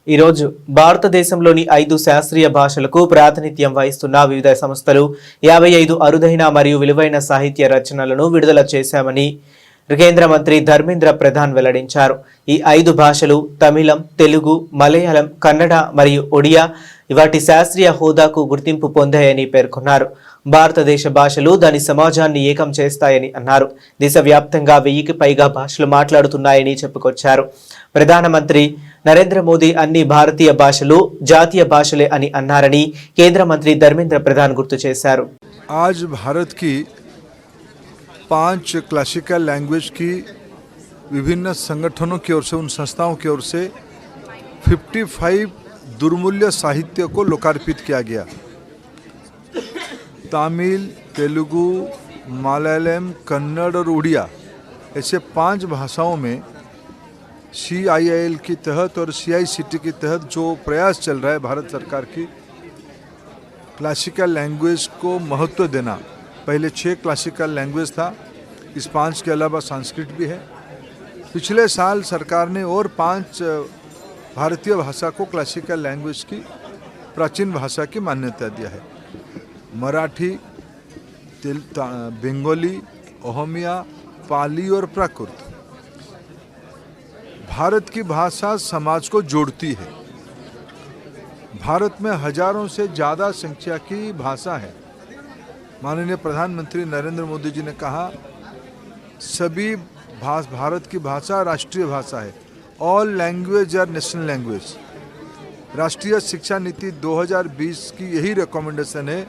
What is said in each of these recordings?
ఈరోజు భారతదేశంలోని 5 శాస్త్రీయ భాషలకు ప్రాతినిధ్యం వహిస్తున్న వివిధ సంస్థలు 55 అరుదైన మరియు విలువైన సాహిత్య రచనలను విడుదల చేశామని కేంద్ర మంత్రి ధర్మేంద్ర ప్రధాన్ వెల్లడించారు. ఈ 5 భాషలు తమిళం, తెలుగు, మలయాళం, కన్నడ మరియు ఒడియా వాటి శాస్త్రీయ హోదాకు గుర్తింపు పొందాయని పేర్కొన్నారు. భారతదేశ భాషలు దాని సమాజాన్ని ఏకం చేస్తాయని అన్నారు. దేశవ్యాప్తంగా 1000కి పైగా భాషలు మాట్లాడుతున్నాయని చెప్పుకొచ్చారు. ప్రధానమంత్రి నరేంద్ర మోదీ అన్ని భారతీయ భాషలు జాతీయ భాషలే అని అన్నారని కేంద్ర మంత్రి ధర్మేంద్ర ప్రధాన్ గుర్తు చేశారు. आज भारत की 5 क्लासिकल लैंग्वेज की विभिन्न संगठनों की ओर से, उन संस्थाओं की ओर से 55 दुर्मूल्य साहित्य को लोकार्पित किया गया. तमिल, तेलुगु, मलयालम, कन्नड़ और उड़िया ऐसे 5 भाषाओं में CIIL के तहत और CICT के तहत जो प्रयास चल रहा है भारत सरकार की क्लासिकल लैंग्वेज को महत्व देना. पहले 6 क्लासिकल लैंग्वेज था, इस 5 के अलावा संस्कृत भी है. पिछले साल सरकार ने और 5 भारतीय भाषा को क्लासिकल लैंग्वेज की प्राचीन भाषा की मान्यता दिया है. मराठी, बंगाली, ओहमिया, पाली और प्राकृत. भारत की भाषा समाज को जोड़ती है. भारत में हजारों से ज़्यादा संख्या की भाषा है. माननीय प्रधानमंत्री नरेंद्र मोदी जी ने कहा सभी भारत की भाषा राष्ट्रीय भाषा है. All language are national language. राष्ट्रीय शिक्षा नीति 2020 की यही रिकमेंडेशन है.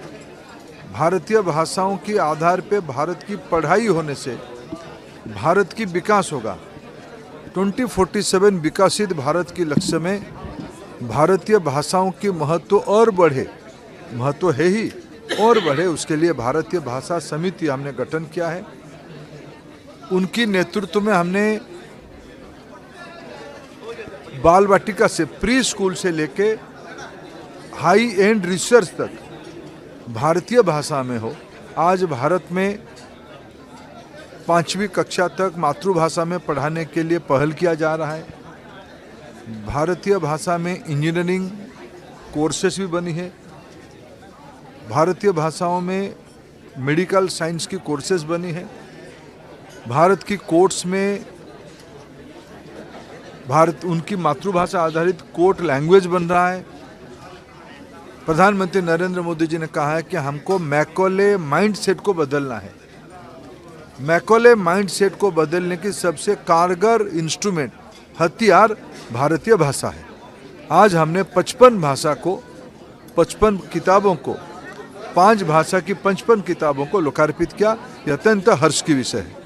भारतीय भाषाओं के आधार पे भारत की पढ़ाई होने से भारत की विकास होगा. 2047 विकसित भारत के लक्ष्य में भारतीय भाषाओं की महत्व और बढ़े, महत्व है ही और बढ़े, उसके लिए भारतीय भाषा समिति हमने गठन किया है. उनकी नेतृत्व में हमने बाल वाटिका से, प्री स्कूल से लेके हाई एंड रिसर्च तक भारतीय भाषा में हो. आज भारत में 5वीं कक्षा तक मातृभाषा में पढ़ाने के लिए पहल किया जा रहा है. भारतीय भाषा में इंजीनियरिंग कोर्सेस भी बनी है. भारतीय भाषाओं में मेडिकल साइंस की कोर्सेस बनी है. भारत की कोर्ट्स में उनकी मातृभाषा आधारित कोर्ट लैंग्वेज बन रहा है. प्रधानमंत्री नरेंद्र मोदी जी ने कहा है कि हमको मैकॉले माइंडसेट को बदलना है. मैकॉले माइंडसेट को बदलने की सबसे कारगर इंस्ट्रूमेंट, हथियार भारतीय भाषा है. आज हमने 55 किताबों को 5 भाषा की 55 किताबों को लोकार्पित किया. यह अत्यंत हर्ष की विषय है.